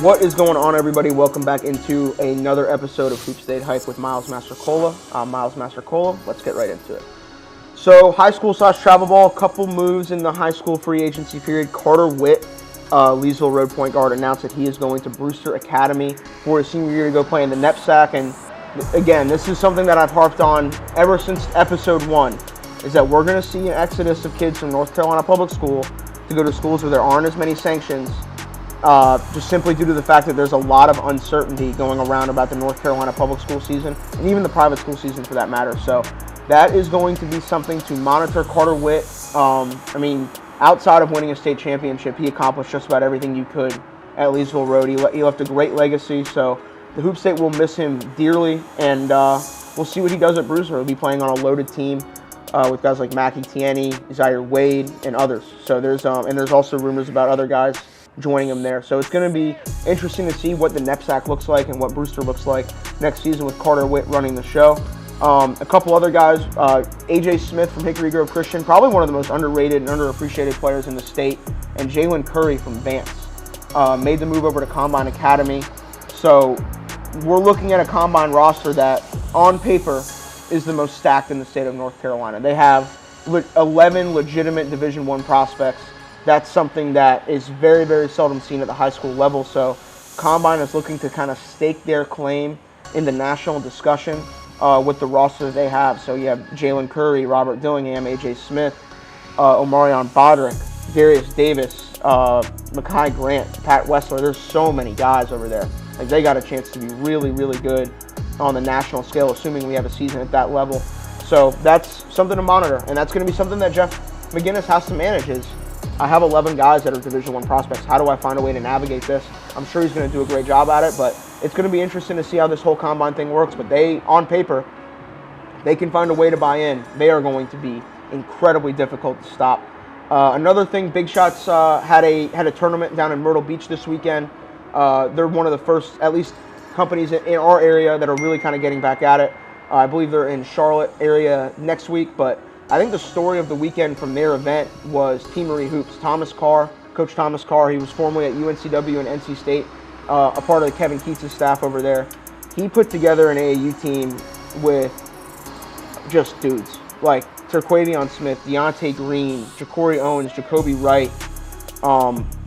What is going on, everybody? Welcome back into another episode of Hoop State Hype with Miles Mastercola. I'm Miles Mastercola. Let's get right into it. So, high school / travel ball, a couple moves in the high school free agency period. Carter Whitt, Leesville Road point guard, announced that he is going to Brewster Academy for his senior year to go play in the NEPSAC. And again, this is something that I've harped on ever since episode 1, is that we're going to see an exodus of kids from North Carolina public school to go to schools where there aren't as many sanctions. Just simply due to the fact that there's a lot of uncertainty going around about the North Carolina public school season, and even the private school season for that matter. So that is going to be something to monitor. Carter Whitt, outside of winning a state championship, he accomplished just about everything you could at Leesville Road. He left a great legacy, so the Hoop State will miss him dearly, and we'll see what he does at Brewster. He'll be playing on a loaded team with guys like Mackie Tierney, Zaire Wade, and others. So there's also rumors about other guys joining him there. So it's going to be interesting to see what the NEPSAC looks like and what Brewster looks like next season with Carter Whitt running the show. A couple other guys, AJ Smith from Hickory Grove Christian, probably one of the most underrated and underappreciated players in the state, and Jalen Curry from Vance made the move over to Combine Academy. So we're looking at a Combine roster that on paper is the most stacked in the state of North Carolina. They have 11 legitimate Division I prospects. That's something that is very, very seldom seen at the high school level. So Combine is looking to kind of stake their claim in the national discussion with the roster that they have. So you have Jalen Curry, Robert Dillingham, AJ Smith, Omarion Bodrick, Darius Davis, Makai Grant, Pat Wessler. There's so many guys over there. Like, they got a chance to be really, really good on the national scale, assuming we have a season at that level. So that's something to monitor, and that's going to be something that Jeff McGinnis has to manage. Is I have 11 guys that are Division I prospects. How do I find a way to navigate this? I'm sure he's going to do a great job at it, but it's going to be interesting to see how this whole Combine thing works. But they, on paper, they can find a way to buy in. They are going to be incredibly difficult to stop. Another thing, Big Shots had a tournament down in Myrtle Beach this weekend. They're one of the first, at least, companies in our area that are really kind of getting back at it. I believe they're in Charlotte area next week, but I think the story of the weekend from their event was Team Marie Hoops. Thomas Carr, Coach Thomas Carr, he was formerly at UNCW and NC State, a part of the Kevin Keats' staff over there. He put together an AAU team with just dudes like Terquavion Smith, Deontay Green, Ja'Cory Owens, Jacoby Wright,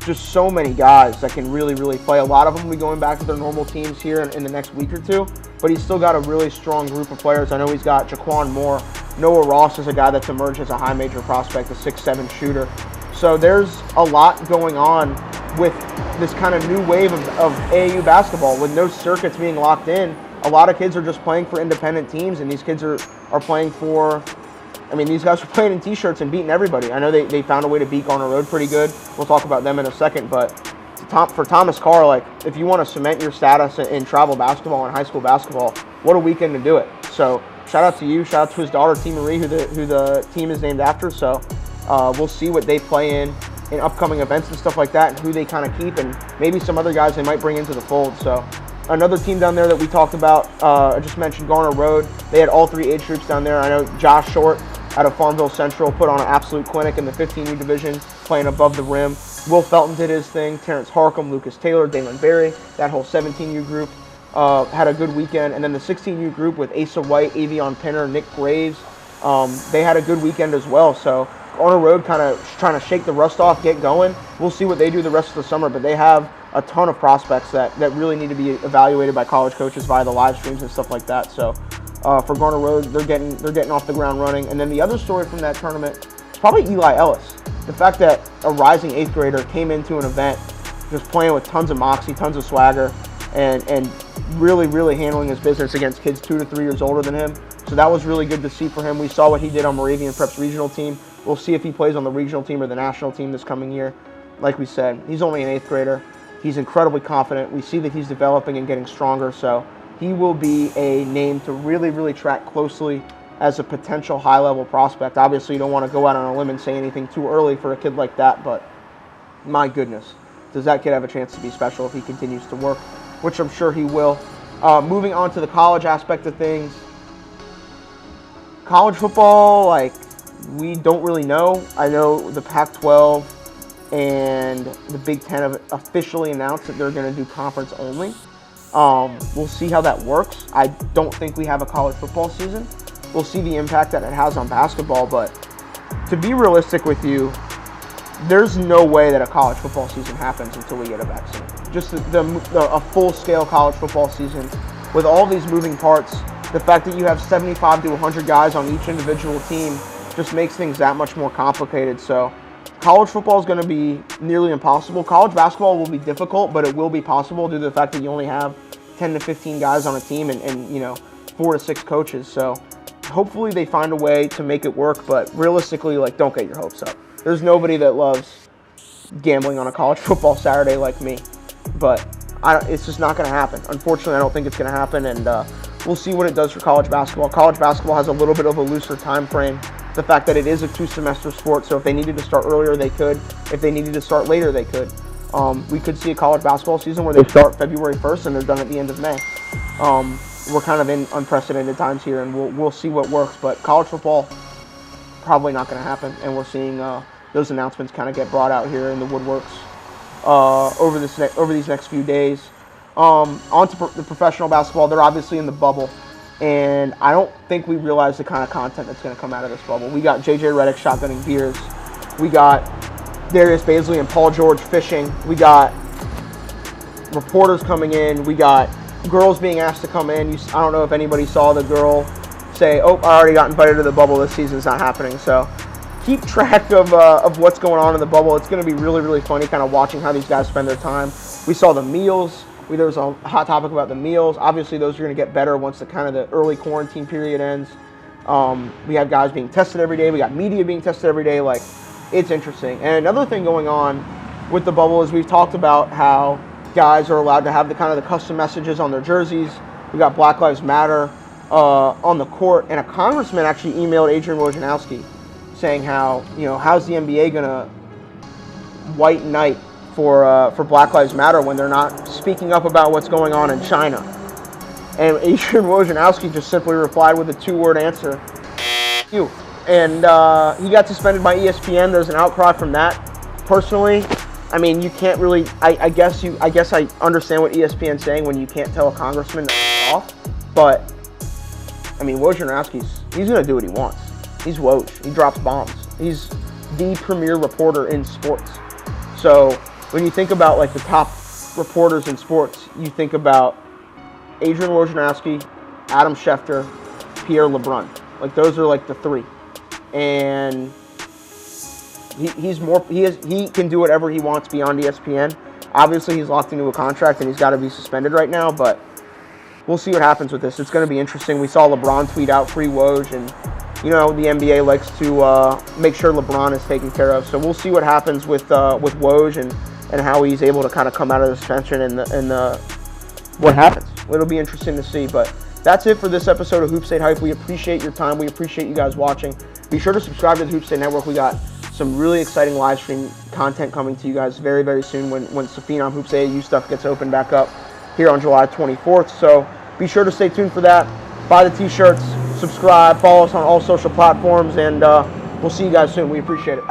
just so many guys that can really, really play. A lot of them will be going back to their normal teams here in the next week or two, but he's still got a really strong group of players. I know he's got Jaquan Moore. Noah Ross is a guy that's emerged as a high major prospect, a 6'7" shooter. So there's a lot going on with this kind of new wave of AAU basketball with no circuits being locked in. A lot of kids are just playing for independent teams, and these kids are playing for, these guys are playing in t-shirts and beating everybody. I know they found a way to beat Garner Road pretty good. We'll talk about them in a second, but for Thomas Carr, like, if you want to cement your status in travel basketball and high school basketball, what a weekend to do it. So shout out to you. Shout out to his daughter, T. Marie, who the team is named after. So we'll see what they play in upcoming events and stuff like that, and who they kind of keep, and maybe some other guys they might bring into the fold. So another team down there that we talked about, I just mentioned Garner Road. They had all 3 age groups down there. I know Josh Short out of Farmville Central put on an absolute clinic in the 15U division, playing above the rim. Will Felton did his thing. Terrence Harcum, Lucas Taylor, Dalen Berry, that whole 17U group had a good weekend. And then the 16U group with Asa White, Avion Pinner, Nick Graves, they had a good weekend as well. So Garner Road kind of trying to shake the rust off, get going. We'll see what they do the rest of the summer, but they have a ton of prospects that really need to be evaluated by college coaches via the live streams and stuff like that. So for Garner Road, they're getting off the ground running. And then the other story from that tournament is probably Eli Ellis. The fact that a rising 8th grader came into an event just playing with tons of moxie, tons of swagger, and really, really handling his business against kids 2 to 3 years older than him. So that was really good to see for him. We saw what he did on Moravian Prep's regional team. We'll see if he plays on the regional team or the national team this coming year. Like we said, he's only an 8th grader. He's incredibly confident. We see that he's developing and getting stronger. So he will be a name to really, really track closely as a potential high-level prospect. Obviously, you don't want to go out on a limb and say anything too early for a kid like that, but my goodness, does that kid have a chance to be special if he continues to work, which I'm sure he will. Moving on to the college aspect of things, college football, we don't really know. I know the Pac-12 and the Big Ten have officially announced that they're going to do conference only. We'll see how that works. I don't think we have a college football season. We'll see the impact that it has on basketball, but to be realistic with you, there's no way that a college football season happens until we get a vaccine. Just a full-scale college football season with all these moving parts, the fact that you have 75 to 100 guys on each individual team just makes things that much more complicated. So college football is going to be nearly impossible. College basketball will be difficult, but it will be possible due to the fact that you only have 10 to 15 guys on a team and 4 to 6 coaches. So hopefully they find a way to make it work, but realistically, don't get your hopes up. There's nobody that loves gambling on a college football Saturday like me, but it's just not going to happen. Unfortunately, I don't think it's going to happen, and we'll see what it does for college basketball. College basketball has a little bit of a looser time frame. The fact that it is a 2-semester sport, so if they needed to start earlier, they could. If they needed to start later, they could. We could see a college basketball season where they start February 1st and they're done at the end of May. We're kind of in unprecedented times here, and we'll see what works. But college football, probably not going to happen, and we're seeing those announcements kind of get brought out here in the woodworks over these next few days. On to the professional basketball, they're obviously in the bubble, and I don't think we realize the kind of content that's going to come out of this bubble. We got J.J. Redick shotgunning beers. We got Darius Baisley and Paul George fishing. We got reporters coming in. We got girls being asked to come in. I don't know if anybody saw the girl say, "Oh, I already got invited to the bubble. This season's not happening." So keep track of what's going on in the bubble. It's going to be really, really funny kind of watching how these guys spend their time. We saw the meals. There was a hot topic about the meals. Obviously, those are going to get better once the early quarantine period ends. We have guys being tested every day. We got media being tested every day. It's interesting. And another thing going on with the bubble is we've talked about how guys are allowed to have the custom messages on their jerseys. We got Black Lives Matter on the court, and a congressman actually emailed Adrian Wojnarowski saying how, how's the NBA going to white knight for Black Lives Matter when they're not speaking up about what's going on in China. And Adrian Wojnarowski just simply replied with a 2-word answer, you. And he got suspended by ESPN. There's an outcry from that. Personally, I mean, you can't really, I guess I understand what ESPN's saying when you can't tell a congressman to off, but I mean, Wojnarowski's, he's going to do what he wants. He's Woj. He drops bombs. He's the premier reporter in sports. So when you think about the top reporters in sports, you think about Adrian Wojnarowski, Adam Schefter, Pierre LeBrun. Those are the 3. And he can do whatever he wants beyond ESPN. Obviously, he's locked into a contract and he's got to be suspended right now, but we'll see what happens with this. It's going to be interesting. We saw LeBron tweet out free Woj, and the NBA likes to make sure LeBron is taken care of. So we'll see what happens with Woj and how he's able to kind of come out of the suspension and what happens. It'll be interesting to see. But that's it for this episode of Hoop State Hype. We appreciate your time. We appreciate you guys watching. Be sure to subscribe to the Hoop State Network. We got some really exciting live stream content coming to you guys very, very soon when Safina Hoop State AAU stuff gets opened back up here on July 24th. So be sure to stay tuned for that. Buy the t-shirts, subscribe, follow us on all social platforms, and we'll see you guys soon. We appreciate it.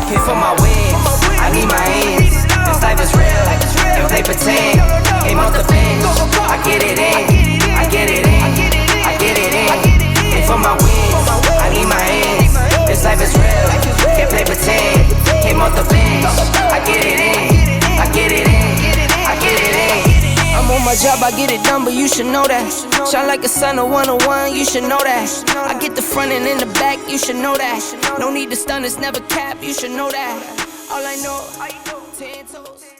Here for my wins, I need my ends. This life is real, if they pretend. Aim off the bench, I get it in, I get it in, I get it in. Here for my wins, I need my ends. This life is real, if they pretend. Came off the bench, I get it in, I get it in, I get it in. I'm on my job, I get it done, but you should know that. Shine like a sun, a 101, you should know that. I get the front and in the back, you should know that. No need to stun, it's never cap, you should know that. All I know, 10 toes.